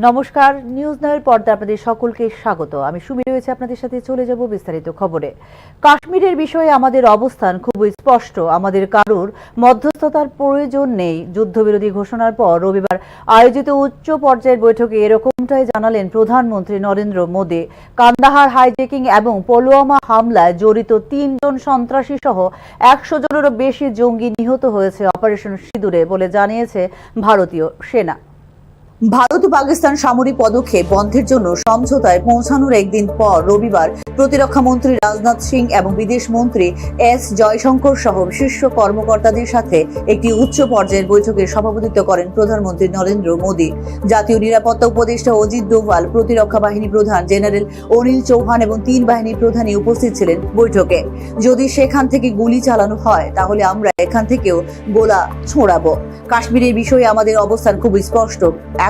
নমস্কার, নিউজ নাওয়ের পর্দায় আপনাদের সকলকে স্বাগত। আমি সুমি রয়েছে আপনাদের সাথে। চলে যাব বিস্তারিত খবরে। কাশ্মীরের বিষয়ে আমাদের অবস্থান খুবই স্পষ্ট। আমাদের কারোর মধ্যস্থতার প্রয়োজন নেই। যুদ্ধবিরোধী ঘোষণার পর রবিবার আয়োজিত উচ্চ পর্যায়ের বৈঠকে এরকমটাই জানালেন প্রধানমন্ত্রী নরেন্দ্র মোদী। কান্দাহার হাইজ্যাকিং এবং পুলওয়ামা হামলায় জড়িত ৩ জন সন্ত্রাসী সহ ১০০ জনেরও বেশি জঙ্গি নিহত হয়েছে অপারেশন সিঁদুরে বলে জানিয়েছে ভারতীয় সেনা। ভারত ও পাকিস্তান সামরিক পদক্ষেপ বন্ধের জন্য সমঝোতায় পৌঁছানোর একদিন পর রবিবার প্রতিরক্ষা মন্ত্রী রাজনাথ সিং এবং বিদেশ মন্ত্রী এস জয়শঙ্কর সহ শীর্ষ কর্মকর্তাদের সাথে একটি উচ্চ পর্যায়ের বৈঠকে সভাপতিত্ব করেন প্রধানমন্ত্রী নরেন্দ্র মোদী। জাতীয় নিরাপত্তা উপদেষ্টা অজিত ডোভাল, প্রতিরক্ষা বাহিনী প্রধান জেনারেল অনিল চৌহান এবং ৩ বাহিনীর প্রধানই উপস্থিত ছিলেন বৈঠকে। যদি সেখান থেকে গুলি চালানো হয় তাহলে আমরা এখান থেকেও গোলা ছোড়াবো। কাশ্মীরের বিষয়ে আমাদের অবস্থান খুব স্পষ্ট।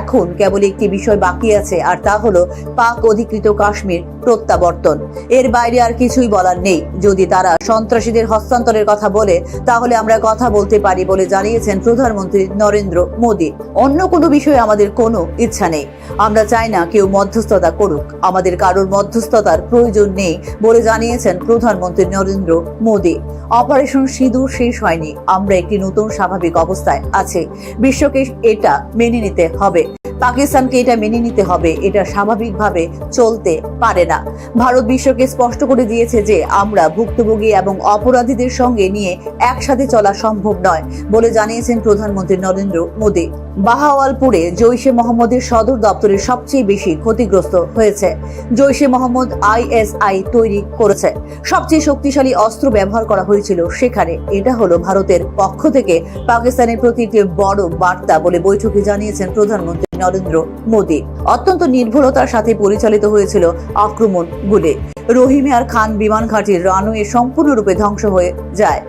এখন কেবল একটি বিষয় বাকি আছে, আর তা হলো পাক অধিকৃত কাশ্মীর প্রত্যাবর্তন। এর বাইরে আর কিছুই বলার নেই। যদি তারা সন্ত্রাসীদের হস্তান্তরের কথা বলে তাহলে আমরা কথা বলতে পারি বলে জানিয়েছেন প্রধানমন্ত্রী নরেন্দ্র মোদী। অন্য কোনো বিষয়ে আমাদের কোনো ইচ্ছা নেই। আমরা চাই না কেউ মধ্যস্থতা করুক। আমাদের কারোর মধ্যস্থতার প্রয়োজন নেই বলে জানিয়েছেন প্রধানমন্ত্রী নরেন্দ্র মোদী। অপারেশন সিঁদুর শেষ হয়নি। আমরা একটি নতুন স্বাভাবিক অবস্থায় আছি। বিশ্বকে এটা মেনে নিতে হবে, পাকিস্তানকে এটা মেনে নিতে হবে। এটা স্বাভাবিকভাবে চলতে পারে না। ভারত বিশ্বকে স্পষ্ট করে দিয়েছে যে আমরা ভুক্তভোগী এবং অপরাধীদের সঙ্গে নিয়ে একসাথে চলা সম্ভব নয় বলে জানিয়েছেন প্রধানমন্ত্রী নরেন্দ্র মোদী। বাহাওয়ালপুরে জৈশে মোহাম্মদের সদর দপ্তরের সবচেয়ে বেশি ক্ষতিগ্রস্ত হয়েছে। জৈশে মোহাম্মদ ISI তৈরি করেছে। সবচেয়ে শক্তিশালী অস্ত্র ব্যবহার করা হয়েছিল সেখানে। এটা হলো ভারতের পক্ষ থেকে পাকিস্তানের প্রতি একটি বড় বার্তা বলে বৈঠকে জানিয়েছেন প্রধানমন্ত্রী নরেন্দ্র মোদী। অত্যন্ত নির্ভুলতার সাথে পরিচালিত হয়েছিল আক্রমণগুলি। রহিমিয়ার খান বিমান ঘাঁটির রানওয়ে সম্পূর্ণরূপে ধ্বংস হয়ে যায়।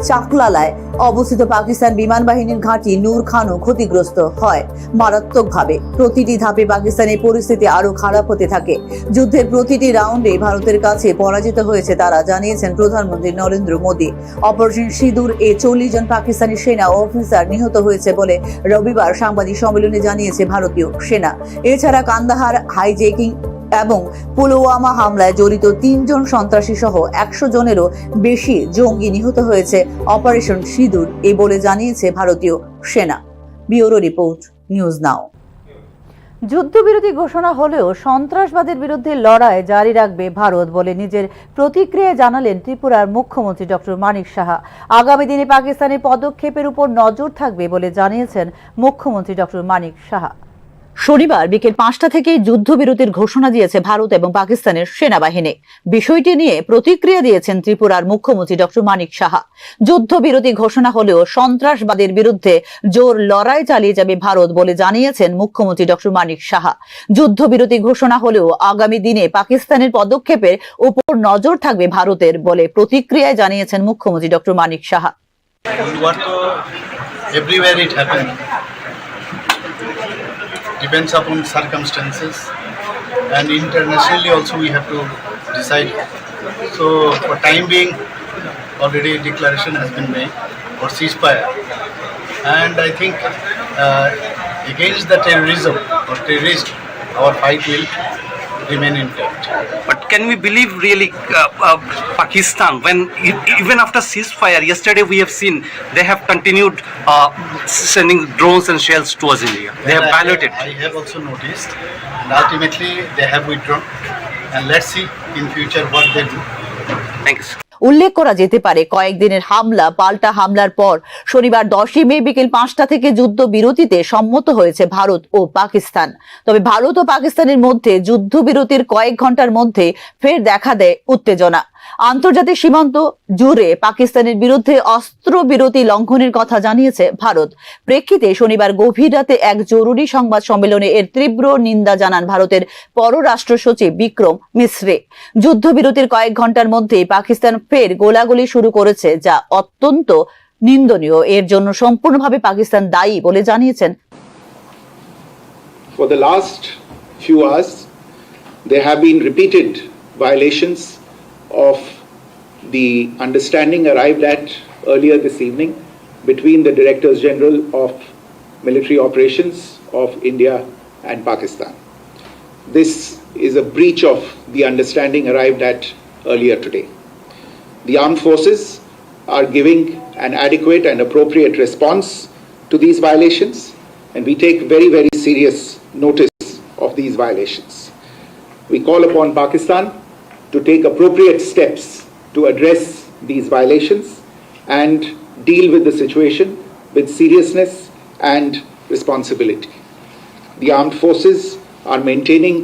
চাকলালায় অবস্থিত পাকিস্তান বিমান বাহিনীর ঘাঁটি নূর খানও ক্ষতিগ্রস্ত হয় মারাত্মকভাবে। প্রতিটি ধাপে পাকিস্তানের পরিস্থিতি আরো খারাপ হতে থাকে। যুদ্ধের প্রতিটি রাউন্ডে ভারতের কাছে পরাজিত হয়েছে তারা, জানিয়েছেন প্রধানমন্ত্রী নরেন্দ্র মোদী। অপারেশন সিঁদুর 40 জন পাকিস্তানি সেনা অফিসার নিহত হয়েছে বলে রবিবার সাংবাদিক সম্মেলনে জানিয়েছে ভারতীয় সেনা। এছাড়া কান্দাহার হাইজ্যাকিং এবং পুলওয়ামা হামলায় জড়িত ৩ জন সন্ত্রাসী সহ ১০০ জনেরও বেশি জঙ্গি নিহত হয়েছে অপারেশন সিঁদুর বলে জানিয়েছে ভারতীয় সেনা। ব্যুরো রিপোর্ট, নিউজ নাও। যুদ্ধবিরতি ঘোষণা হলেও সন্ত্রাসবাদের বিরুদ্ধে লড়াই জারি রাখবে ভারত বলে নিজের প্রতিক্রিয়ায় জানালেন ত্রিপুরার মুখ্যমন্ত্রী ডক্টর মানিক সাহা। আগামী দিনে পাকিস্তানের পদক্ষেপের উপর নজর থাকবে বলে জানিয়েছেন মুখ্যমন্ত্রী ডক্টর মানিক সাহা। শনিবার বিকেল ৫টা থেকেই যুদ্ধবিরতির ঘোষণা দিয়েছে ভারত এবং পাকিস্তানের সেনাবাহিনী। বিষয়টি নিয়ে প্রতিক্রিয়া দিয়েছেন ত্রিপুরার মুখ্যমন্ত্রী ডক্টর মানিক সাহা। যুদ্ধবিরতি ঘোষণা হলেও সন্ত্রাসবাদের বিরুদ্ধে জোর লড়াই চালিয়ে যাবে ভারত বলে জানিয়েছেন মুখ্যমন্ত্রী ডক্টর মানিক সাহা। যুদ্ধবিরতি ঘোষণা হলেও আগামী দিনে পাকিস্তানের পদক্ষেপের উপর নজর থাকবে ভারতের বলে প্রতিক্রিয়ায় জানিয়েছেন মুখ্যমন্ত্রী doctor Manik Saha. Depends upon circumstances, and internationally also we have to decide. So for time being, already a declaration has been made for ceasefire, and I think against the terrorism or terrorist, our fight will remain intact. But can we believe really Pakistan, when even after ceasefire, yesterday we have seen they have continued sending drones and shells towards India. They have violated. I have also noticed, and ultimately they have withdrawn, and let's see in future what they do. Thank you. উল্লেখ করা যেতে পারে কয়েকদিনের হামলা পাল্টা হামলার পর শনিবার 10 মে বিকেল 5টা থেকে যুদ্ধবিরতিতে সম্মত হয়েছে ভারত ও পাকিস্তান। তবে ভারত ও পাকিস্তানের মধ্যে যুদ্ধবিরতির কয়েক ঘন্টার মধ্যে ফের দেখা দেয় উত্তেজনা। আন্তর্জাতিক সীমান্ত জুড়ে পাকিস্তানের বিরুদ্ধে অস্ত্রবিরতি লঙ্ঘনের কথা জানিয়েছে ভারত। প্রেক্ষিতে শনিবার গভীর রাতে এক জরুরি সংবাদ সম্মেলনে এর তীব্র নিন্দা জানান ভারতের পররাষ্ট্র সচিব বিক্রম মিশ্রে। যুদ্ধবিরতির কয়েক ঘন্টার মধ্যে পাকিস্তান ফের গোলাগুলি শুরু করেছে, যা অত্যন্ত নিন্দনীয়। এর জন্য সম্পূর্ণভাবে পাকিস্তান দায়ী বলে জানিয়েছেন। For the last few hours, there have been repeated violations of the understanding arrived at earlier this evening between the Directors General of Military Operations of India and Pakistan. This is a breach of the understanding arrived at earlier today. The armed forces are giving an adequate and appropriate response to these violations, and we take very, very serious notice of these violations. We call upon Pakistan to take appropriate steps to address these violations and deal with the situation with seriousness and responsibility. The armed forces are maintaining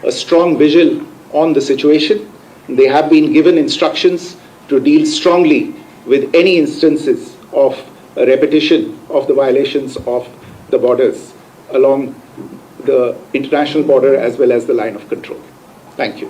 a strong vigil on the situation. They have been given instructions to deal strongly with any instances of a repetition of the violations of the borders along the international border as well as the line of control. Thank you.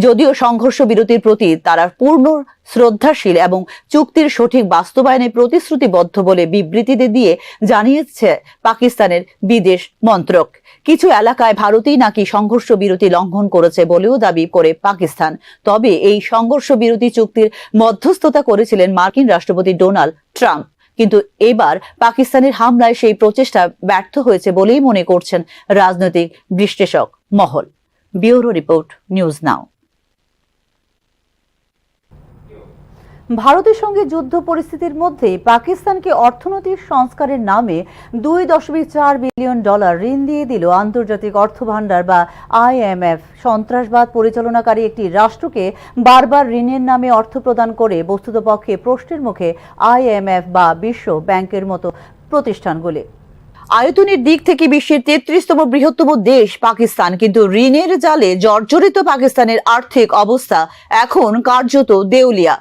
যদিও সংঘর্ষ বিরতির প্রতি তারা পূর্ণ শ্রদ্ধাশীল এবং চুক্তির সঠিক বাস্তবায়নে প্রতিশ্রুতিবদ্ধ বলে বিবৃতিতে দিয়ে জানিয়েছে পাকিস্তানের বিদেশ মন্ত্রক। কিছু এলাকায় ভারতই নাকি সংঘর্ষ বিরতি লঙ্ঘন করেছে বলেও দাবি করে পাকিস্তান। তবে এই সংঘর্ষ বিরতি চুক্তির মধ্যস্থতা করেছিলেন মার্কিন রাষ্ট্রপতি ডোনাল্ড ট্রাম্প। কিন্তু এবার পাকিস্তানের হামলায় সেই প্রচেষ্টা ব্যর্থ হয়েছে বলেই মনে করছেন রাজনৈতিক বিশ্লেষক মহল। ব্যুরো রিপোর্ট, নিউজ নাও। ভারতের সঙ্গে যুদ্ধ পরিস্থিতির মধ্যে পাকিস্তানকে অর্থনৈতিক সংস্কারের নামে $2.4 বিলিয়ন ঋণ দিয়ে দিল আন্তর্জাতিক অর্থ ভান্ডার বা IMF। সন্ত্রাসবাদ পরিচালনাকারী একটি রাষ্ট্রকে বারবার ঋণের নামে অর্থ প্রদান করে বস্তুতপক্ষে প্রশ্নের মুখে IMF বা বিশ্ব ব্যাংকের মতো প্রতিষ্ঠানগুলি। আয়তনের দিক থেকে বিশ্বের 33তম বৃহত্তম দেশ পাকিস্তান, কিন্তু ঋণের জালে জর্জরিত পাকিস্তানের আর্থিক অবস্থা এখন কার্যত দেউলিয়া।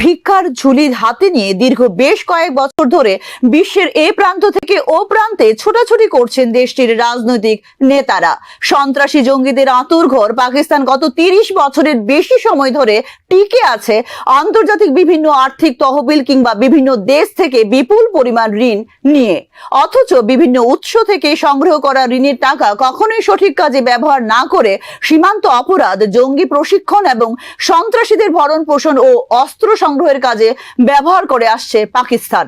ভিক্ষার ঝুলি হাতে নিয়ে দীর্ঘ বেশ কয়েক বছর ধরে বিশ্বের এ প্রান্ত থেকে ও প্রান্তে ছোটাছুটি করছেন দেশটির রাজনৈতিক নেতারা। সন্ত্রাসী জঙ্গিদের আঁতুড়ঘর পাকিস্তান গত 30 বছরের বেশি সময় ধরে টিকে আছে আন্তর্জাতিক বিভিন্ন আর্থিক তহবিল কিংবা বিভিন্ন দেশ থেকে বিপুল পরিমাণ ঋণ নিয়ে। অথচ বিভিন্ন উৎস থেকে সংগ্রহ করা ঋণের টাকা কখনোই সঠিক কাজে ব্যবহার না করে সীমান্ত অপরাধ, জঙ্গি প্রশিক্ষণ এবং সন্ত্রাসীদের ভরণ পোষণ ও অস্ত্র সংগ্রহের কাজে ব্যবহার করে আসছে পাকিস্তান।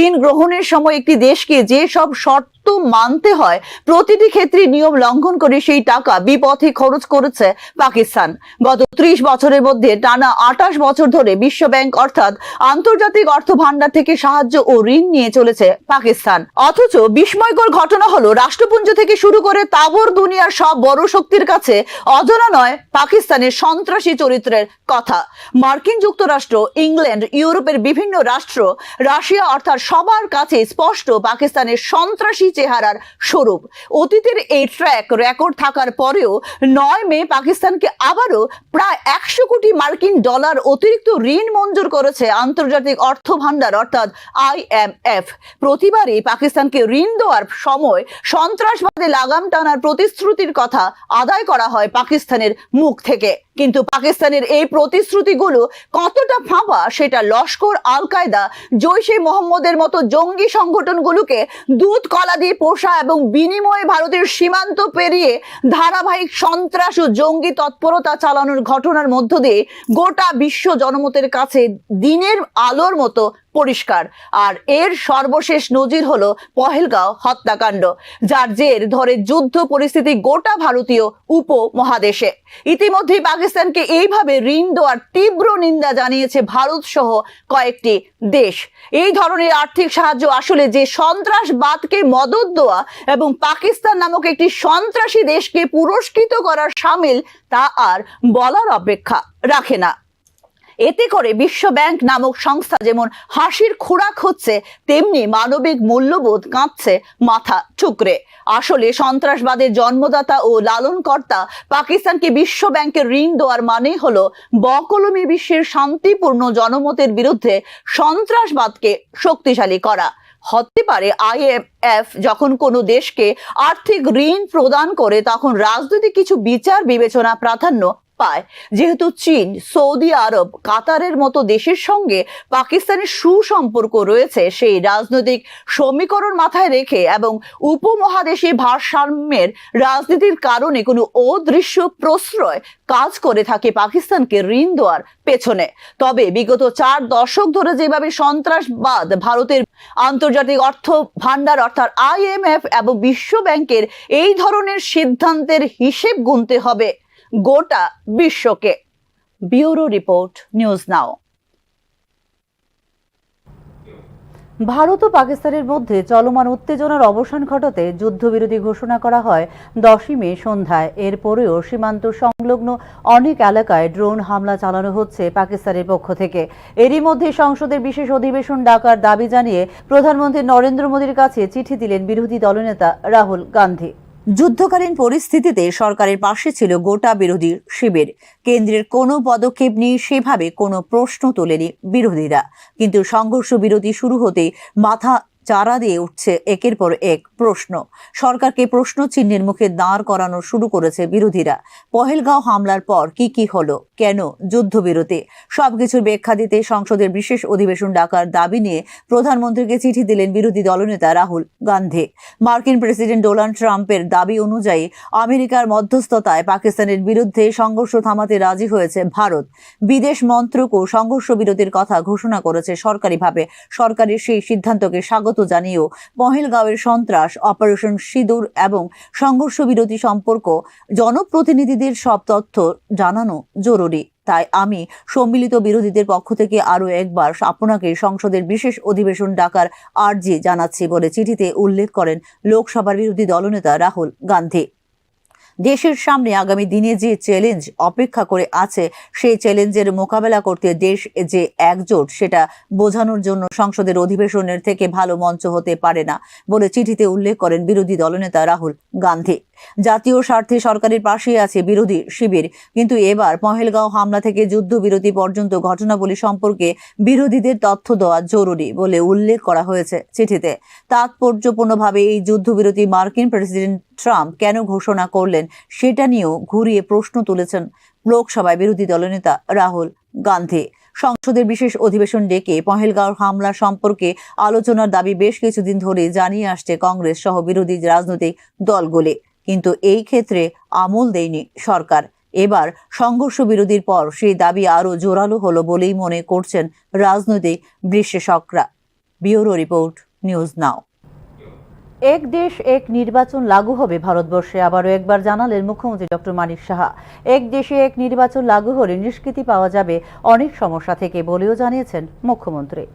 ঋণ গ্রহণের সময় একটি দেশকে যে সব শর্ত মানতে হয় প্রতিটি ক্ষেত্রে নিয়ম লঙ্ঘন করে সেই টাকা বিপথে খরচ করেছে পাকিস্তান। গত 30 বছরের মধ্যে টানা 28 বছর ধরে বিশ্ব ব্যাংক অর্থাৎ আন্তর্জাতিক অর্থ ভান্ডার থেকে সাহায্য ও ঋণ নিয়ে চলেছে পাকিস্তান। অথচ বিস্ময়কর ঘটনা হলো রাষ্ট্রপুঞ্জ থেকে শুরু করে তাবর দুনিয়ার সব বড় শক্তির কাছে অজানা নয় পাকিস্তানের সন্ত্রাসী চরিত্রের কথা। মার্কিন যুক্তরাষ্ট্র, ইংল্যান্ড, ইউরোপের বিভিন্ন রাষ্ট্র, রাশিয়া অর্থাৎ সবার কাছে স্পষ্ট পাকিস্তানের সন্ত্রাসী চেহারার স্বরূপ। অতীতের এই ট্র্যাক রেকর্ড থাকার পরেও 9 মে পাকিস্তানকে আবারও প্রায় 100 কোটি মার্কিন ডলার অতিরিক্ত ঋণ মঞ্জুর করেছে আন্তর্জাতিক অর্থ ভান্ডার অর্থাৎ IMF। প্রতিবারই পাকিস্তানকে ঋণ দেওয়ার সময় সন্ত্রাসবাদে লাগাম টানার প্রতিশ্রুতির কথা আদায় করা হয় পাকিস্তানের মুখ থেকে। কিন্তু পাকিস্তানের এই প্রতিশ্রুতিগুলো কতটা ফাঁপা সেটা লস্কর, আল কায়দা, জৈশে মোহাম্মদের মতো জঙ্গি সংগঠনগুলোকে দুধ কলা দিয়ে পোষা এবং বিনিময়ে ভারতের সীমান্ত পেরিয়ে ধারাবাহিক সন্ত্রাস ও জঙ্গি তৎপরতা চালানোর ঘটনার মধ্য দিয়ে গোটা বিশ্ব জনমতের কাছে দিনের আলোর মতো পরিষ্কার। আর এর সর্বশেষ নজির হলো পহেলগাঁও হত্যাকাণ্ড, যার জের ধরে যুদ্ধ পরিস্থিতি গোটা ভারতীয় উপমহাদেশে। ইতিমধ্যে পাকিস্তানকে এইভাবে ঋণ দেওয়ার তীব্র নিন্দা জানিয়েছে ভারত সহ কয়েকটি দেশ। এই ধরনের আর্থিক সাহায্য আসলে যে সন্ত্রাসবাদকে মদদ দেওয়া এবং পাকিস্তান নামক একটি সন্ত্রাসী দেশকে পুরস্কৃত করার শামিল তা আর বলার অপেক্ষা রাখে না। এতে করে বিশ্ব ব্যাংক নামক সংস্থা যেমন হাসির খোরাক হচ্ছে, তেমনি মানবিক মূল্যবোধ কাঁপছে মাথা ঠুকরে। আসলে সন্ত্রাসবাদের জন্মদাতা ও লালনকর্তা পাকিস্তানকে বিশ্ব ব্যাংকের ঋণ দেওয়ার মানে হলো বকলমে বিশ্বের শান্তিপূর্ণ জনমতের বিরুদ্ধে সন্ত্রাসবাদকে শক্তিশালী করা। হতে পারে IMF যখন কোনো দেশকে আর্থিক ঋণ প্রদান করে তখন রাজনৈতিক কিছু বিচার বিবেচনা প্রাধান্য পায় যেহেতু চীন, সৌদি আরব, কাতারের মতো দেশের সঙ্গে পাকিস্তানের সুসম্পর্ক রয়েছে, সেই রাজনৈতিক সমীকরণ মাথায় রেখে এবং উপমহাদেশে ভারসাম্যের রাজনীতির কারণে কোনো অদৃশ্য প্রশ্রয় কাজ করে থাকে পাকিস্তানকে ঋণ দেওয়ার পেছনে। তবে বিগত 4 দশক ধরে যেভাবে সন্ত্রাসবাদ ভারতের আন্তর্জাতিক অর্থ ভান্ডার অর্থাৎ IMF এবং বিশ্ব ব্যাংকের এই ধরনের সিদ্ধান্তের হিসেব গুনতে হবে গোটা বিশ্বকে। Bureau report, news now. Bharat ও পাকিস্তানের মধ্যে চলমান উত্তেজনার অবসান ঘটাতে যুদ্ধবিরতি ঘোষণা করা হয় 10ই মে সন্ধ্যায়। এরপরেও সীমান্ত সংলগ্ন অনেক এলাকায় ড্রোন হামলা চালানো হচ্ছে পাকিস্তানের পক্ষ থেকে। এরই মধ্যে সংসদের বিশেষ অধিবেশন ডাকার দাবি জানিয়ে প্রধানমন্ত্রী নরেন্দ্র মোদীর কাছে চিঠি দিলেন বিরোধী দলনেতা রাহুল গান্ধী। যুদ্ধকালীন পরিস্থিতিতে সরকারের পাশে ছিল গোটা বিরোধী শিবির। কেন্দ্রের কোনো পদক্ষেপ নিয়ে সেভাবে কোনো প্রশ্ন তোলেনি বিরোধীরা, কিন্তু সংঘর্ষ বিরতি শুরু হতেই মাথা চারা দিয়ে উঠছে একের পর এক প্রশ্ন। সরকারকে প্রশ্ন চিহ্নের মুখে দাঁড় করানো শুরু করেছে বিরোধীরা। পহেলগাঁও হামলার পর কি হলো, কেন যুদ্ধবিরতি, সবকিছুর ব্যাখ্যা দিতে সংসদের বিশেষ অধিবেশন ডাকার দাবি নিয়ে প্রধানমন্ত্রীকে চিঠি দিলেন বিরোধী দলনেতা রাহুল গান্ধী। মার্কিন প্রেসিডেন্ট ডোনাল্ড ট্রাম্পের দাবি অনুযায়ী আমেরিকার মধ্যস্থতায় পাকিস্তানের বিরুদ্ধে সংঘর্ষ থামাতে রাজি হয়েছে ভারত। বিদেশ মন্ত্রকও সংঘর্ষ বিরতির কথা ঘোষণা করেছে সরকারিভাবে। সরকারের সেই সিদ্ধান্তকে স্বাগত জানিয়েও পহেলগাঁওয়ের সন্ত্রাস, অপারেশন সিঁদুর এবং সংঘর্ষ বিরতি সম্পর্ক জনপ্রতিনিধিদের সব তথ্য জানানো জরুরি। তাই আমি সম্মিলিত বিরোধীদের পক্ষ থেকে আরো একবার আপনাকে সংসদের বিশেষ অধিবেশন ডাকার আর্জি জানাচ্ছি বলে চিঠিতে উল্লেখ করেন লোকসভার বিরোধী দলনেতা রাহুল গান্ধী। দেশের সামনে আগামী দিনে যে চ্যালেঞ্জ অপেক্ষা করে আছে, সেই চ্যালেঞ্জের মোকাবেলা করতে দেশ যে একজোট সেটা বোঝানোর জন্য সংসদের অধিবেশনের থেকে ভালো মঞ্চ হতে পারে না বলে চিঠিতে উল্লেখ করেন বিরোধী দলনেতা রাহুল গান্ধী। জাতীয় স্বার্থে সরকারের পাশে আছে বিরোধী শিবির, কিন্তু এবার পহেলগাঁও হামলা থেকে যুদ্ধবিরতি পর্যন্ত ঘটনাবলী সম্পর্কে বিরোধীদের তথ্য দেওয়া জরুরি বলে উল্লেখ করা হয়েছে চিঠিতে। তাৎপর্যপূর্ণভাবে এই যুদ্ধবিরতি মার্কিন প্রেসিডেন্ট ট্রাম্প কেন ঘোষণা করলেন সেটা নিয়েও ঘুরিয়ে প্রশ্ন তুলেছেন লোকসভায় বিরোধী দলনেতা রাহুল গান্ধী। সংসদের বিশেষ অধিবেশন ডেকে পহেলগাঁও হামলা সম্পর্কে আলোচনার দাবি বেশ কিছুদিন ধরে জানিয়ে আসছে কংগ্রেস সহ বিরোধী রাজনৈতিক দলগুলি, কিন্তু এই ক্ষেত্রে আমল দেয়নি সরকার। এবার সংঘর্ষ বিরতির পর সেই দাবি আরো জোরালো হলো বলেই মনে করছেন রাজনৈতিক বিশ্লেষকরা। ব্যুরো রিপোর্ট, নিউজ নাও। এক দেশ এক নির্বাচন লাগু হবে ভারতবর্ষে, আবারও একবার জানালেন মুখ্যমন্ত্রী ডক্টর মানিক সাহা। এক দেশে এক নির্বাচন লাগু হলে নিষ্কৃতি পাওয়া যাবে অনেক সমস্যা থেকে বলেও জানিয়েছেন মুখ্যমন্ত্রী।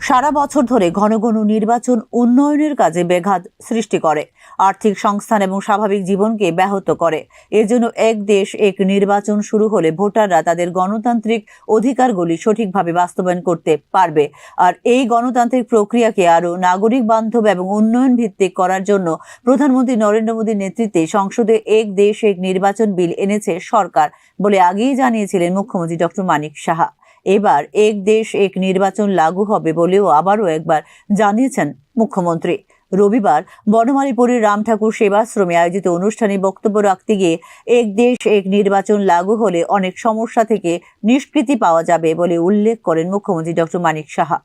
সারা বছর ধরে ঘন ঘন নির্বাচন উন্নয়নের কাজে ব্যাঘাত সৃষ্টি করে, আর্থিক সংস্থান এবং স্বাভাবিক জীবনকে ব্যাহত করে। এজন্য এক দেশ এক নির্বাচন শুরু হলে ভোটাররা তাদের গণতান্ত্রিক অধিকারগুলি সঠিকভাবে বাস্তবায়ন করতে পারবে। আর এই গণতান্ত্রিক প্রক্রিয়াকে আরো নাগরিক বান্ধব এবং উন্নয়ন ভিত্তিক করার জন্য প্রধানমন্ত্রী নরেন্দ্র মোদীর নেতৃত্বে সংসদে এক দেশ এক নির্বাচন বিল এনেছে সরকার বলে আগেই জানিয়েছিলেন মুখ্যমন্ত্রী ডক্টর মানিক সাহা। এবার এক দেশ এক নির্বাচন লাগু হবে বলেও আবারও একবার জানিয়েছেন মুখ্যমন্ত্রী। রবিবার বনমালীপুরের রাম ঠাকুর সেবাশ্রমে আয়োজিত অনুষ্ঠানে বক্তব্য রাখতে গিয়ে এক দেশ এক নির্বাচন লাগু হলে অনেক সমস্যা থেকে নিষ্কৃতি পাওয়া যাবে বলে উল্লেখ করেন মুখ্যমন্ত্রী ডক্টর মানিক সাহা।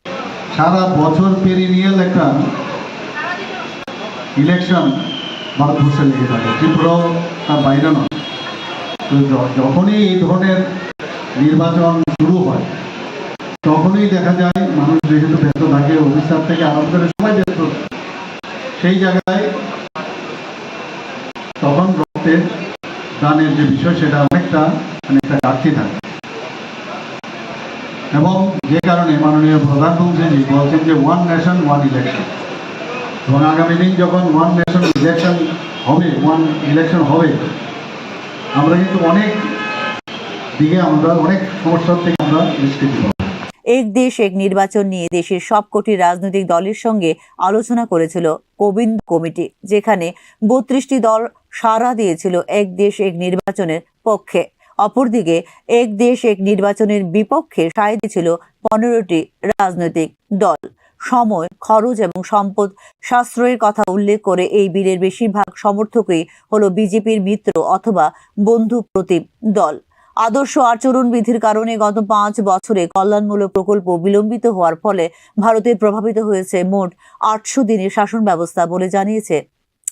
সারা বছর পেরিনিয়াল একটা ইলেকশন ভারতবর্ষে লেগে থাকে, ত্রিপুরাও তার বাইরে নয়। তো যখনই এই ধরনের নির্বাচন শুরু হয় তখনই দেখা যায় মানুষ যেহেতু ব্যস্ত থাকে, অফিসার থেকে আরম্ভ করে সবাই ব্যস্ত, সেই জায়গায় তখন রক্তের দানের যে বিষয় সেটা অনেকটা ঘাটতি থাকে। এবং যে কারণে মাননীয় প্রধানমন্ত্রী বলছেন যে ওয়ান নেশন ওয়ান ইলেকশন, এবং আগামী দিন যখন ওয়ান নেশন ইলেকশন হবে, ওয়ান ইলেকশন হবে, আমরা কিন্তু অনেক দিকে আমরা অনেক সমস্যার থেকে আমরা নিষ্কৃতি পাবো। এক দেশ এক নির্বাচন নিয়ে দেশের সবকটি রাজনৈতিক দলের সঙ্গে আলোচনা করেছিল গোবিন্দ কমিটি, যেখানে 32টি দল সাড়া দিয়েছিল এক দেশ এক নির্বাচনের পক্ষে। অপরদিকে এক দেশ এক নির্বাচনের বিপক্ষে সায় দিয়েছিল 15টি রাজনৈতিক দল। সময়, খরচ এবং সম্পদ সাশ্রয়ের কথা উল্লেখ করে এই বিলের বেশিরভাগ সমর্থকই হলো বিজেপির মিত্র অথবা বন্ধু প্রতিম দল। আদর্শ আচরণবিধির কারণে গত 5 বছরে কল্যাণমূলক প্রকল্প বিলম্বিত হওয়ার ফলে ভারতে প্রভাবিত হয়েছে মোট 800 দিনের শাসন ব্যবস্থা বলে জানিয়েছে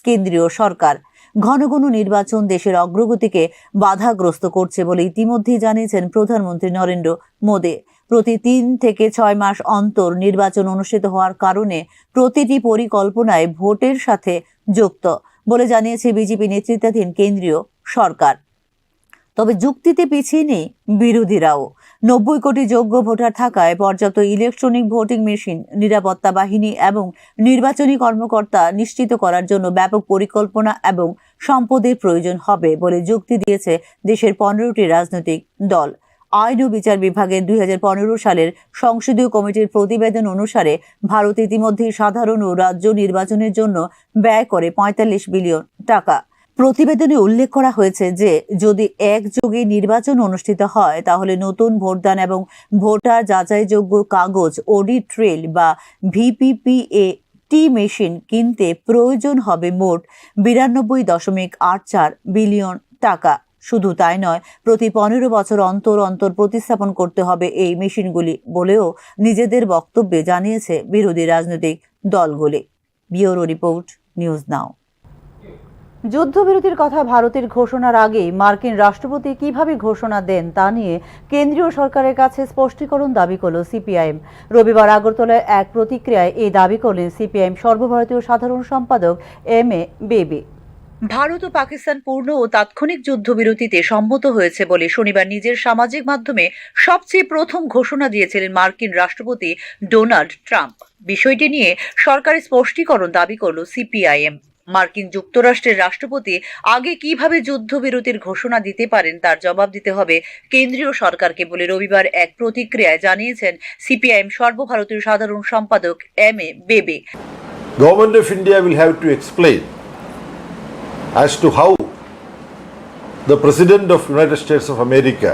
কেন্দ্রীয় সরকার। ঘন ঘন নির্বাচন দেশের অগ্রগতিকে বাধাগ্রস্ত করছে বলে ইতিমধ্যেই জানিয়েছেন প্রধানমন্ত্রী নরেন্দ্র মোদী। প্রতি 3 থেকে 6 মাস অন্তর নির্বাচন অনুষ্ঠিত হওয়ার কারণে প্রতিটি পরিকল্পনায় ভোটের সাথে যুক্ত বলে জানিয়েছে বিজেপি নেতৃত্বাধীন কেন্দ্রীয় সরকার। তবে যুক্তিতে পিছিয়ে নেই বিরোধীরাও। 90 কোটি যোগ্য ভোটার থাকায় পর্যাপ্ত ইলেকট্রনিক ভোটিং মেশিন, নিরাপত্তা বাহিনী এবং নির্বাচনী কর্মকর্তা নিশ্চিত করার জন্য ব্যাপক পরিকল্পনা এবং সম্পদের প্রয়োজন হবে বলে যুক্তি দিয়েছে দেশের 15টি রাজনৈতিক দল। আইন ও বিচার বিভাগের 2015 সালের সংসদীয় কমিটির প্রতিবেদন অনুসারে ভারত ইতিমধ্যেই সাধারণ ও রাজ্য নির্বাচনের জন্য ব্যয় করে 45 বিলিয়ন টাকা। প্রতিবেদনে উল্লেখ করা হয়েছে যে যদি একযোগে নির্বাচন অনুষ্ঠিত হয় তাহলে নতুন ভোটদান এবং ভোটার যাচাইযোগ্য কাগজ অডিট ট্রেল বা ভিপিপিএটি মেশিন কিনতে প্রয়োজন হবে মোট 92.84 বিলিয়ন টাকা। শুধু তাই নয়, প্রতি 15 বছর অন্তর অন্তর প্রতিস্থাপন করতে হবে এই মেশিনগুলি বলেও নিজেদের বক্তব্যে জানিয়েছে বিরোধী রাজনৈতিক দলগুলি। ব্যুরো রিপোর্ট, নিউজ নাও। যুদ্ধবিরতির কথা ভারতের ঘোষণার আগেই মার্কিন রাষ্ট্রপতি কিভাবে ঘোষণা দেন তা নিয়ে কেন্দ্রীয় সরকারের কাছে স্পষ্টীকরণ দাবি করল সিপিআইএম। রবিবার আগরতলায় এক প্রতিক্রিয়ায় এই দাবি করলেন সিপিআইএম সর্বভারতীয় সাধারণ সম্পাদক এম.এ. বেবি। ভারত ও পাকিস্তান পূর্ণ ও তাৎক্ষণিক যুদ্ধবিরতিতে সম্মত হয়েছে বলে শনিবার নিজের সামাজিক মাধ্যমে সবচেয়ে প্রথম ঘোষণা দিয়েছিলেন মার্কিন রাষ্ট্রপতি ডোনাল্ড ট্রাম্প। বিষয়টি নিয়ে সরকারি স্পষ্টীকরণ দাবি করল সিপিআইএম। মার্কিন যুক্তরাষ্ট্রের রাষ্ট্রপতি আগে কিভাবে যুদ্ধবিরতির ঘোষণা দিতে পারেন তার জবাব দিতে হবে কেন্দ্রীয় সরকারকে বলে রবিবার এক প্রতিক্রিয়ায় জানিয়েছেন সিপিআইএম সর্বভারতীয় সাধারণ সম্পাদক M A. Baby. Government of India will have to explain as to how the President of United States of America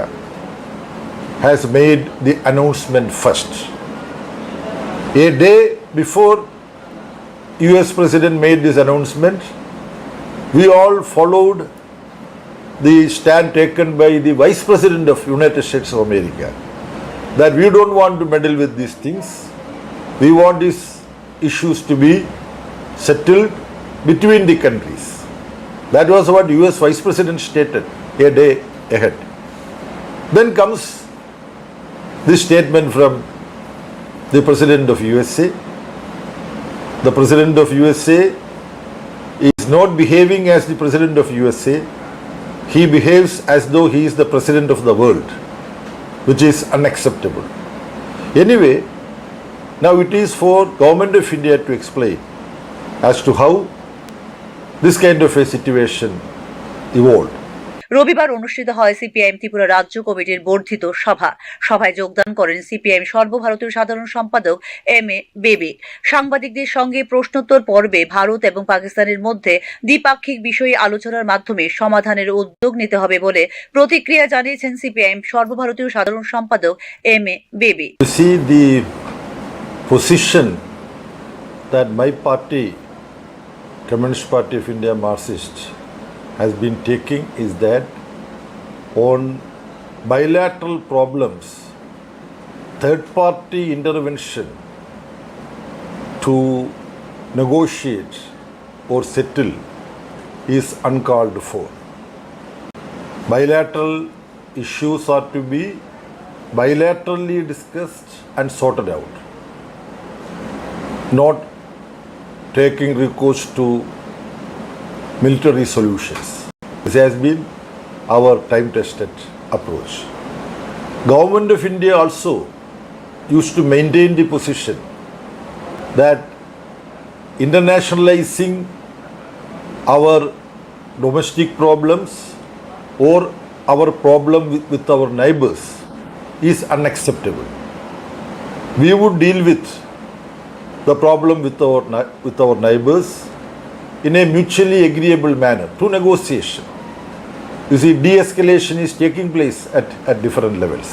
has made the announcement first. A day before US President made this announcement, we all followed the stand taken by the Vice President of United States of America that we don't want to meddle with these things. We want these issues to be settled between the countries. That was what US Vice President stated a day ahead. Then comes this statement from the President of USA. The President of USA is not behaving as the President of USA. He behaves as though he is the President of the world, which is unacceptable. Anyway, now it is for Government of India to explain as to how this kind of a situation evolved. রবিবার অনুষ্ঠিত হয় CPIM Tripura রাজ্য কমিটির বর্ধিত সভায় যোগদান করেন CPIM সর্বভারতীয় সাধারণ সম্পাদক এম.এ. বেবি। সাংবাদিকদের সঙ্গে প্রশ্নোত্তর পর্বে ভারত এবং পাকিস্তানের মধ্যে দ্বিপাক্ষিক বিষয়ে আলোচনার মাধ্যমে সমাধানের উদ্যোগ নিতে হবে বলে প্রতিক্রিয়া জানিয়েছেন সিপিআইএম সর্বভারতীয় সাধারণ সম্পাদক M A. Baby. You see, the position that my party, Communist Party of India, Marxist, has been taking is that on bilateral problems, third-party intervention to negotiate or settle is uncalled for. Bilateral issues are to be bilaterally discussed and sorted out, not taking recourse to military solutions. This has been our time-tested approach. Government of India also used to maintain the position that internationalizing our domestic problems or our problem with our neighbors is unacceptable. We would deal with the problem with our neighbors in a mutually agreeable manner through negotiation. You see, de-escalation is taking place at different levels.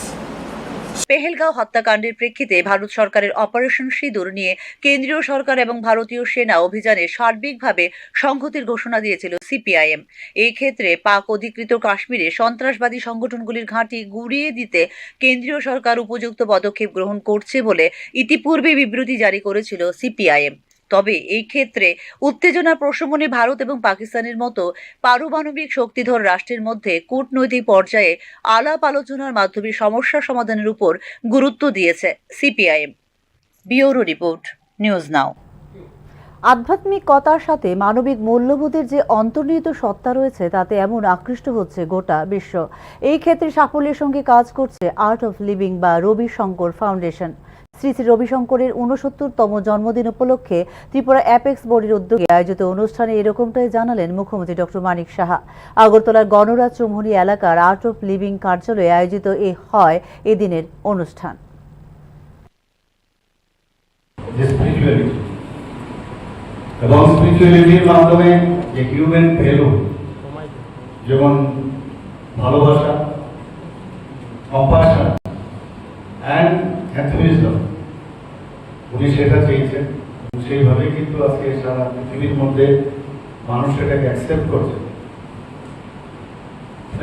Pahalgam হত্যাকাণ্ডের প্রেক্ষিতে ভারত সরকারের operation সিঁদুর নিয়ে কেন্দ্রীয় সরকার এবং ভারতীয় সেনা অভিযানে সার্বিকভাবে সংহতির ঘোষণা দিয়েছিল সিপিআইএম। এই ক্ষেত্রে পাক অধিকৃত কাশ্মীরে সন্ত্রাসবাদী সংগঠনগুলির ঘাঁটি গুঁড়িয়ে দিতে কেন্দ্রীয় সরকার উপযুক্ত পদক্ষেপ গ্রহণ করছে বলে ইতিপূর্বে বিবৃতি জারি করেছিল সিপিআইএম। তবে এই ক্ষেত্রে উত্তেজনার প্রশমনে ভারত এবং পাকিস্তানের মতো পারমাণবিক শক্তিধর রাষ্ট্রের মধ্যে কূটনৈতিক পর্যায়ে আলাপ আলোচনার মাধ্যমে সমস্যা সমাধানের উপর গুরুত্ব দিয়েছে সিপিআইএম। ব্যুরো রিপোর্ট, নিউজ নাও। আধ্যাত্মিকতার সাথে মানবিক মূল্যবোধের যে অন্তর্নিহিত সত্তা রয়েছে তাতে এমন আকৃষ্ট হচ্ছে গোটা বিশ্ব। এই ক্ষেত্রে সাফল্যের সঙ্গে কাজ করছে আর্ট অফ লিভিং বা রবি শঙ্কর ফাউন্ডেশন। শ্রী শ্রী রবি শঙ্করের 69তম জন্মদিন উপলক্ষে ত্রিপুরা অ্যাপেক্স বোর্ডের উদ্যোগে আয়োজিত অনুষ্ঠানে এরকমটাই জানালেন মুখ্যমন্ত্রী ডক্টর মানিক সাহা। আগরতলার গণরাজ চৌমুহনী এলাকার আর্ট অফ লিভিং কার্যালয়ে আয়োজিত হয় এদিনের অনুষ্ঠান। এবং স্পিরিচুয়ালিটির মাধ্যমে যে হিউম্যান ভ্যালু, যেমন ভালোবাসা, কম্পাশন অ্যান্ড অ্যাথলিজম, উনি সেটা চেয়েছেন। সেইভাবে কিন্তু আজকে সারা পৃথিবীর মধ্যে মানুষ এটাকে অ্যাকসেপ্ট করছে।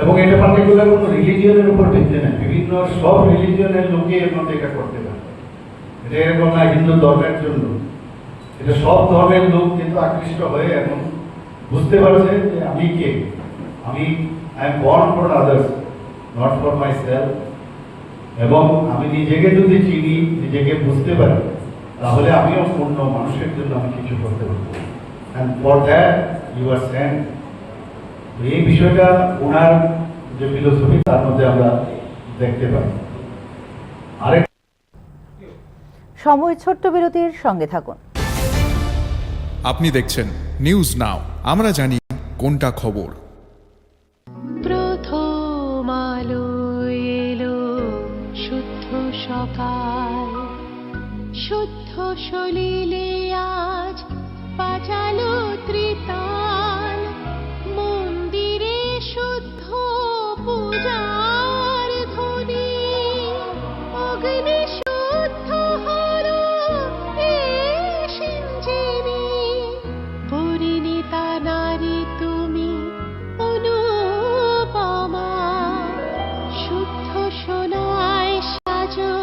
এবং এটা পার্টিকুলার কোনো রিলিজিয়নের উপর ভিত্তি নেই, বিভিন্ন সব রিলিজিয়নের লোকে এর মধ্যে এটা করতে পারে। এটা এরকম না হিন্দু ধর্মের জন্য, এটা সব ধর্মের লোক কিন্তু আকৃষ্ট হয়ে এখন বুঝতে পারছে যে আমি কে, I am born for others, not for myself. এবং আমি নিজেকে যদি চিনি, নিজেকে বুঝতে পারি, তাহলে আমিও পূর্ণ মানুষের জন্য আমি কিছু করতে পারবো। And for that you are sent. এই বিষয়টা ওনার যে ফিলোসফি তার মধ্যে আমরা দেখতে পাই। আরেক সময় ছোট্ট বিরতির সঙ্গে থাকুন। আপনি দেখছেন নিউজ নাও, আমরা জানি কোনটা খবর। প্রথম আলো এলো শুদ্ধ সকাল, শুদ্ধ সলিলে আজ বাজালো ত্রিতাল, মন্দিরে শুদ্ধ পূজার ধ্বনি, অগ্নি শুদ্ধ হলো সিঞ্জিনী, পরিণীতা নারী তুমি অনুপমা, শুদ্ধ সোনায় সাজো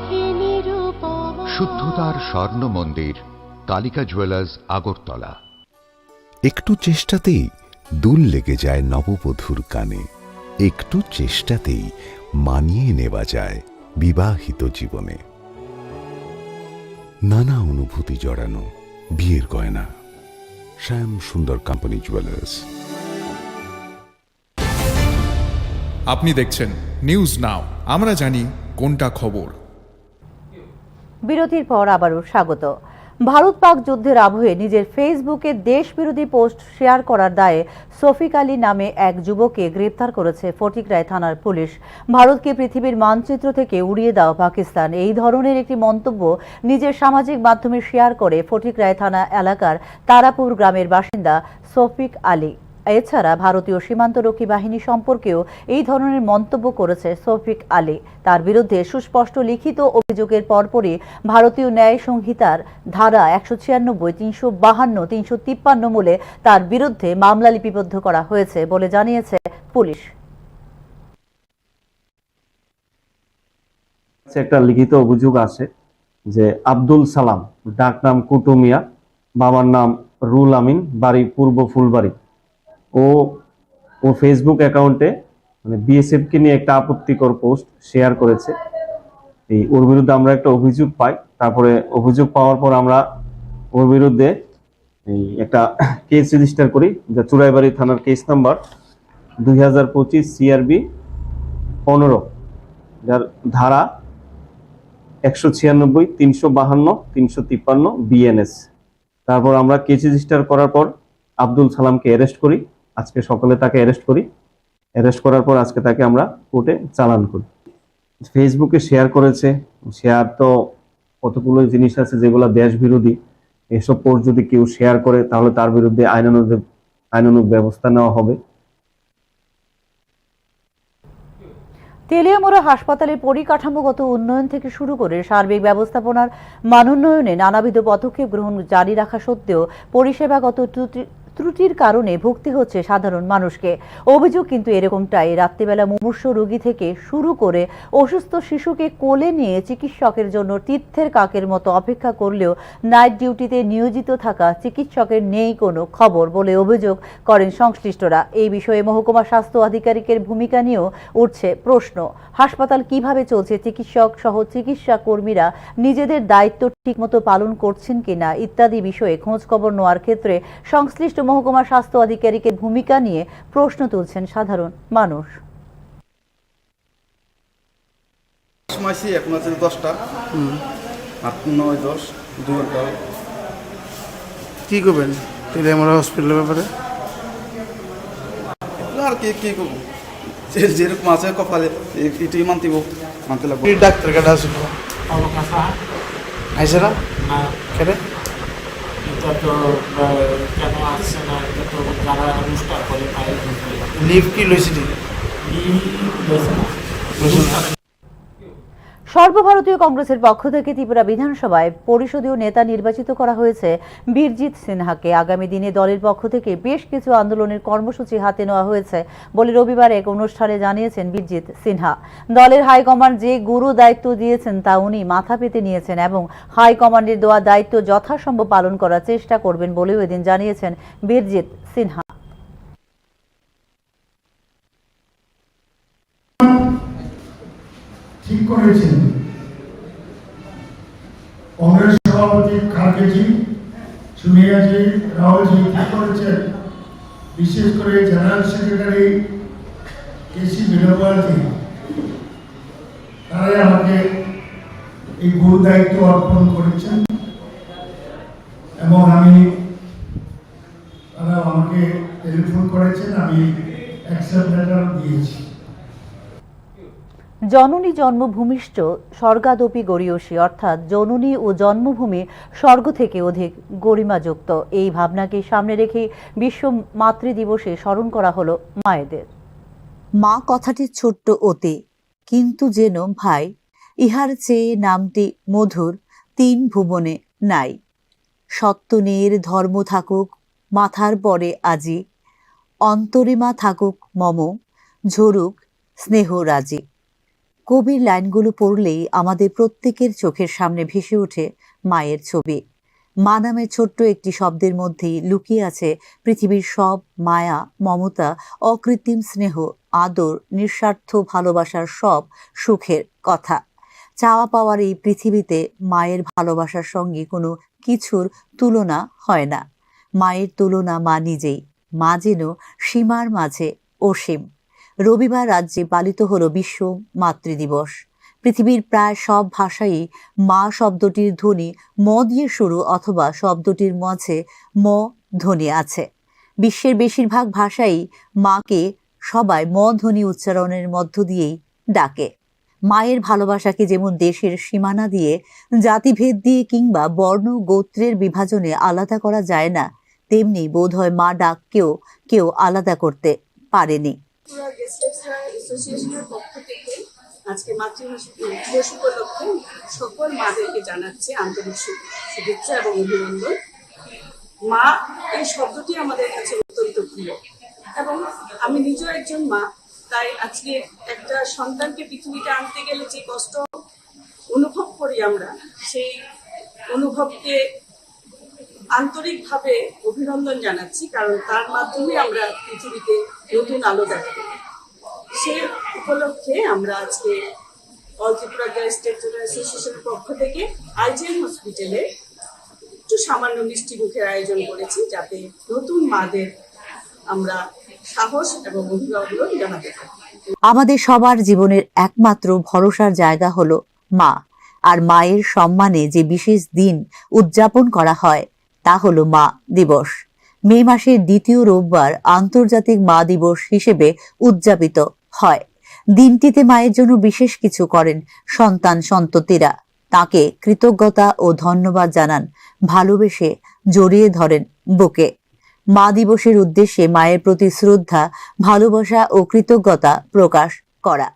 হে নিরুপমা। শুদ্ধতার স্বর্ণ মন্দির, কালিকা জুয়েলার্স, আগরতলা। একটু চেষ্টাতেই দুল লেগে যায় নববধূর কানে, একটু চেষ্টাতেই মানিয়ে নেওয়া যায় বিবাহিত জীবনে। নানা অনুভূতি জড়ানো বিয়ের গয়না, শ্যাম সুন্দর কোম্পানি জুয়েলার্স। আপনি দেখছেন নিউজ নাও, আমরা জানি কোনটা খবর। বিরতির পর আবারও স্বাগত। ভারত পাক যুদ্ধের আবহে নিজের ফেসবুকে দেশবিরোধী পোস্ট শেয়ার করার দায়ে শফিক আলী নামে এক যুবককে গ্রেপ্তার করেছে ফটিকরায় থানার পুলিশ। ভারতকে পৃথিবীর মানচিত্র থেকে উড়িয়ে দাও পাকিস্তান, এই ধরনের একটি মন্তব্য নিজের সামাজিক মাধ্যমে শেয়ার করে ফটিকরায় থানা এলাকার তারাপুর গ্রামের বাসিন্দা শফিক আলী। এছাড়া ভারতীয় সীমান্তরক্ষী বাহিনী সম্পর্কেও এই ধরনের মন্তব্য করেছে শফিক আলী। তার বিরুদ্ধে সুস্পষ্ট লিখিত অভিযোগের পরপরই ভারতীয় ন্যায় সংহিতার ধারা 196, 352, 353 মূলে তার বিরুদ্ধে মামলা লিপিবদ্ধ করা হয়েছে বলে জানিয়েছে পুলিশ। একটা লিখিত অভিযোগ আছে যে আব্দুল সালাম, ডাক নাম কুটুমিয়া, বাবার নাম রুল আমিন, বাড়ি পূর্ব ফুলবাড়ি, ও ফেসবুক অ্যাকাউন্টে মানে বিএসএফ কে নিয়ে একটা আপত্তিকর পোস্ট শেয়ার করেছে। ওর বিরুদ্ধে আমরা একটা অভিযোগ পাই। তারপরে অভিযোগ পাওয়ার পর আমরা ওর বিরুদ্ধে একটা কেস রেজিস্টার করি, যা চুড়াইবাড়ি থানার কেস নাম্বার 2025 CRB 15, যার ধারা 196, 352, 353 BNS। তারপর আমরা কেস রেজিস্টার করার পর আব্দুল সালামকে অ্যারেস্ট করি। আজকে সকালে তাকে অ্যারেস্ট করি। অ্যারেস্ট করার পর আজকে তাকে আমরা কোর্টে চালান করি। ফেসবুকে শেয়ার করেছে, শেয়ার তো কতগুলো জিনিস আছে যেগুলো দেশ বিরোধী। এসব পোস্ট যদি কেউ শেয়ার করে তাহলে তার বিরুদ্ধে আইনানুগ ব্যবস্থা নেওয়া হবে। তেলিয়ামুড়া হাসপাতালের পরিকাঠামোগত উন্নয়ন থেকে শুরু করে সার্বিক ব্যবস্থাপনার মানোন্নয়নে নানাবিধ পদক্ষেপ গ্রহণ জারি রাখা সত্ত্বেও পরিষেবাগত ত্রুটির কারণে ভুগতে হচ্ছে সাধারণ মানুষকে। অভিযোগ কিন্তু এরকমটাই। রাত্রিবেলা মুমূর্ষ রোগী থেকে শুরু করে অসুস্থ শিশুকে কোলে নিয়ে চিকিৎসকের জন্য তীর্থের কাকের মতো অপেক্ষা করলেও নাইট ডিউটিতে নিয়োজিত থাকা চিকিৎসকের নেই কোনো খবর বলে অভিযোগ করেন সংশ্লিষ্টরা। এই বিষয়ে মহকুমা স্বাস্থ্য আধিকারিকের ভূমিকা নিয়েও উঠছে প্রশ্ন। হাসপাতাল কিভাবে চলছে, চিকিৎসক সহ চিকিৎসা কর্মীরা নিজেদের দায়িত্ব ঠিকমতো পালন করছেন কিনা ইত্যাদি বিষয়ে খোঁজ খবর নেওয়ার ক্ষেত্রে সংশ্লিষ্ট মহকুমা স্বাস্থ্য আধিকারিকের ভূমিকা নিয়ে প্রশ্ন তুলছেন সাধারণ মানুষ। এখন আছে 10টা 8 9 10 2 ঘন্টা কি করবেন তেলিয়ামুড়া হসপিটালের ব্যাপারে? আর কি করবো, যেরকম আছে কপালে এটাই মানতে লাগবে। ডাক্তার কাটা আছে আইসে না কেটে লিভ কি লইছিলি? সর্বভারতীয় কংগ্রেসের পক্ষ থেকে ত্রিপুরা বিধানসভায় পরিষদীয় নেতা নির্বাচিত করা হয়েছে বীরজিৎ সিনহাকে। আগামী দিনে দলের পক্ষ থেকে বেশ কিছু আন্দোলনের কর্মসূচি হাতে নেওয়া হয়েছে বলে রবিবার এক অনুষ্ঠানে জানিয়েছেন বীরজিৎ সিনহা। দলের হাইকমান্ড যে গুরু দায়িত্ব দিয়েছেন তা উনি মাথা পেতে নিয়েছেন এবং হাইকমান্ডের দেওয়া দায়িত্ব যথাসম্ভব পালন করার চেষ্টা করবেন বলেও এদিন জানিয়েছেন বীরজিৎ সিনহা। ঠিক করেছেন কংগ্রেস সভাপতি খার্গেজি, সোনিয়াজি, রাহুলজি ঠিক করেছেন, বিশেষ করে জেনারেল সেক্রেটারি কেসি বেনুগোপালজি, তারাই আমাকে এই গুরু দায়িত্ব অর্পণ করেছেন এবং তারা আমাকে টেলিফোন করেছেন, আমি অ্যাকসেপ্ট লেটার দিয়েছি। জননী জন্মভূমিষ্ঠ স্বর্গাদপি গরীয়সী, অর্থাৎ জননী ও জন্মভূমি স্বর্গ থেকে অধিক গরিমাযুক্ত। এই ভাবনাকে সামনে রেখে বিশ্ব মাতৃদিবসে স্মরণ করা হলো মায়েদের। মা কথাটি ছোট্ট অতি, কিন্তু যেন ভাই, ইহার চেয়ে নামটি মধুর তিন ভুবনে নাই। সত্যনের ধর্ম থাকুক মাথার পরে আজি, অন্তরিমা থাকুক মম, ঝরুক স্নেহ রাজি। কবির লাইনগুলো পড়লেই আমাদের প্রত্যেকের চোখের সামনে ভেসে ওঠে মায়ের ছবি। মা নামের ছোট্ট একটি শব্দের মধ্যেই লুকিয়ে আছে পৃথিবীর সব মায়া, মমতা, অকৃত্রিম স্নেহ, আদর, নিঃস্বার্থ ভালোবাসার সব সুখের কথা। চাওয়া পাওয়ার এই পৃথিবীতে মায়ের ভালোবাসার সঙ্গে কোনো কিছুর তুলনা হয় না। মায়ের তুলনা মা নিজেই। মা যেন সীমার মাঝে অসীম। রবিবার রাজ্যে পালিত হলো বিশ্ব মাতৃদিবস। পৃথিবীর প্রায় সব ভাষাই মা শব্দটির ধ্বনি ম দিয়ে শুরু অথবা শব্দটির মাঝে ম ধ্বনি আছে। বিশ্বের বেশিরভাগ ভাষাই মাকে সবাই ম ধ্বনি উচ্চারণের মধ্য দিয়েই ডাকে। মায়ের ভালোবাসাকে যেমন দেশের সীমানা দিয়ে, জাতিভেদ দিয়ে কিংবা বর্ণ গোত্রের বিভাজনে আলাদা করা যায় না, তেমনি বোধহয় মা ডাককেও কেউ আলাদা করতে পারেনি। অ্যাসোসিয়েশনের পক্ষ থেকে আজকে মাতৃদিবস উপলক্ষে সকল মাদেরকে জানাচ্ছি আন্তরিক শুভেচ্ছা এবং অভিনন্দন। মা এই শব্দটি আমাদের কাছে অত্যন্ত প্রিয় এবং আমি নিজেও একজন মা। তাই আজকে একটা সন্তানকে পৃথিবীতে আনতে গেলে যে কষ্ট অনুভব করি আমরা, সেই অনুভবকে আন্তরিকভাবে অভিনন্দন জানাচ্ছি, কারণ তার মাধ্যমে আমরা পৃথিবীতে নতুন আলো দেখতে। সে উপলক্ষে আমরা আজকে অল ত্রিপুরা গার্লস স্টেট অ্যাসোসিয়েশনের পক্ষ থেকে আইজিএন হসপিটালে একটু সামান্য মিষ্টি মুখের আয়োজন করেছি, যাতে নতুন মাদের আমরা সাহস এবং অভিনন্দন জানাতে পারি। আমাদের সবার জীবনের একমাত্র ভরসার জায়গা হলো মা, আর মায়ের সম্মানে যে বিশেষ দিন উদযাপন করা হয় তা হলো মা দিবস। মে মাসের দ্বিতীয় রোববার আন্তর্জাতিক মা দিবস হিসেবে উদযাপিত হয়। দিনটিতে মায়ের জন্য বিশেষ কিছু করেন সন্তান সন্ততিরা। তাকে কৃতজ্ঞতা ও ধন্যবাদ জানান, ভালোবেসে জড়িয়ে ধরেন বুকে। মা দিবসের উদ্দেশ্যে মায়ের প্রতি শ্রদ্ধা, ভালোবাসা ও কৃতজ্ঞতা প্রকাশ করা।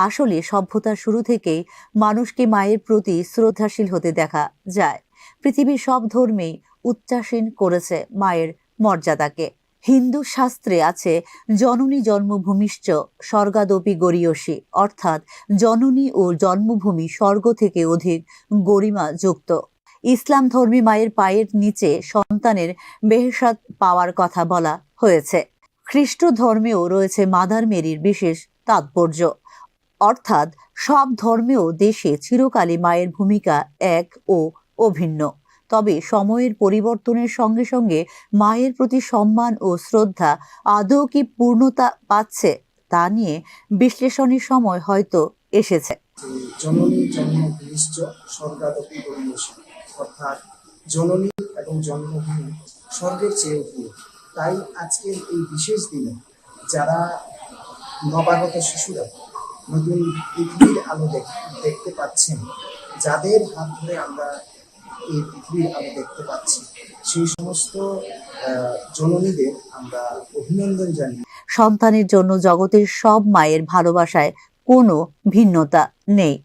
আসলে সভ্যতার শুরু থেকেই মানুষকে মায়ের প্রতি শ্রদ্ধাশীল হতে দেখা যায়। পৃথিবীর সব ধর্মেই উচ্চাসীন করেছে মায়ের মর্যাদাকে। হিন্দু শাস্ত্রে আছে জননী জন্মভূমিশ্চ স্বর্গাদপি গরীয়সী, অর্থাৎ জননী ও জন্মভূমি স্বর্গ থেকে অধিক গরিমা যুক্ত। ইসলাম ধর্মে মায়ের পায়ের নিচে সন্তানের বেহেশত পাওয়ার কথা বলা হয়েছে। খ্রিস্ট ধর্মেও রয়েছে মাদার মেরির বিশেষ তাৎপর্য, অর্থাৎ সব ধর্মেও দেশে চিরকালই মায়ের ভূমিকা এক ও অভিন্ন। তবে সময়ের পরিবর্তনের সঙ্গে সঙ্গে মায়ের প্রতি সম্মান ও শ্রদ্ধা আদৌ কি পূর্ণতা পাচ্ছে তা নিয়ে বিশ্লেষণের সময় হয়তো এসেছে। জননী জন্মভূমিশ্চ স্বর্গাদপি গরীয়সী, অর্থাৎ জননী এবং জন্মভূমি স্বর্গের চেয়ে উপরে। তাই আজকের এই বিশেষ দিনে যারা নবাগত শিশুরা নতুন পৃথিবীর আলো দেখতে পাচ্ছেন, যাদের হাত ধরে আমরা এই পৃথিবীর আলো দেখতে পাচ্ছি, সেই সমস্ত জননীদের আমরা অভিনন্দন জানাই। সন্তানের জন্য জগতের সব মায়ের ভালোবাসায় কোনো ভিন্নতা নেই।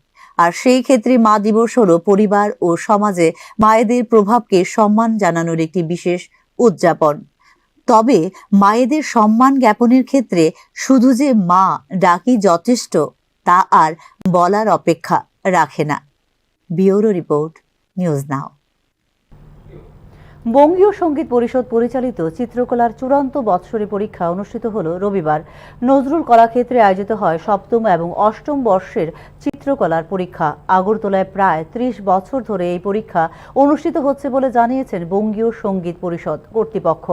আর সেই ক্ষেত্রে মা দিবস হলো পরিবার ও সমাজে মায়েদের প্রভাবকে সম্মান জানানোর একটি বিশেষ উদযাপন। তবে মায়েদের সম্মান জ্ঞাপনের ক্ষেত্রে শুধু যে মা ডাকি যথেষ্ট তা আর বলার অপেক্ষা রাখে না। ব্যুরো রিপোর্ট, নিউজ নাও। বঙ্গীয় সঙ্গীত পরিষদ পরিচালিত চিত্রকলার চূড়ান্ত বৎসরে পরীক্ষা অনুষ্ঠিত হল রবিবার। নজরুল কলাক্ষেত্রে আয়োজিত হয় সপ্তম এবং অষ্টম বর্ষের চিত্রকলার পরীক্ষা। আগরতলায় প্রায় ৩০ বছর ধরে এই পরীক্ষা অনুষ্ঠিত হচ্ছে বলে জানিয়েছেন বঙ্গীয় সঙ্গীত পরিষদ কর্তৃপক্ষ।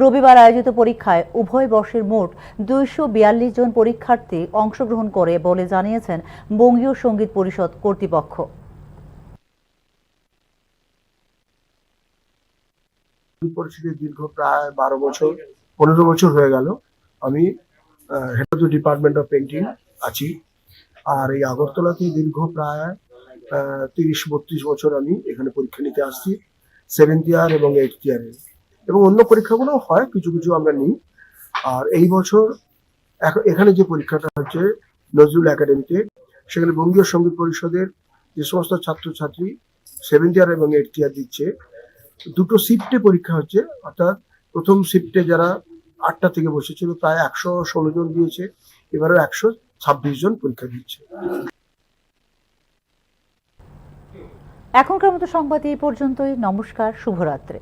রবিবার আয়োজিত পরীক্ষায় উভয় বর্ষের মোট ২৪২ জন পরীক্ষার্থী অংশগ্রহণ করে বলে জানিয়েছেন বঙ্গীয় সঙ্গীত পরিষদ কর্তৃপক্ষ। পরিস্থিতি দীর্ঘ প্রায় ১২ বছর হয়ে গেল আমি head of the department of painting আছি। আর এই আগরতলাতে দীর্ঘ প্রায় ৩০-৩২ বছর আমি এখানে পরীক্ষা নিতে আসছি, 7th ইয়ার এবং 8th ইয়ারে, এবং অন্য পরীক্ষাগুলো হয় কিছু কিছু আমরা নিই। আর এই বছর এখানে যে পরীক্ষাটা হচ্ছে নজরুল একাডেমিতে, সেখানে বঙ্গীয় সঙ্গীত পরিষদের যে সমস্ত ছাত্রছাত্রী 7th ইয়ার এবং 8th ইয়ার দিচ্ছে, দুটো শিফটে পরীক্ষা হচ্ছে। অর্থাৎ প্রথম শিফটে যারা 8টা থেকে বসেছিল প্রায় 116 জন দিয়েছে, এবারও 126 জন পরীক্ষা দিচ্ছে। এখনকার মতো সংবাদ এই পর্যন্তই। নমস্কার, শুভরাত্রি।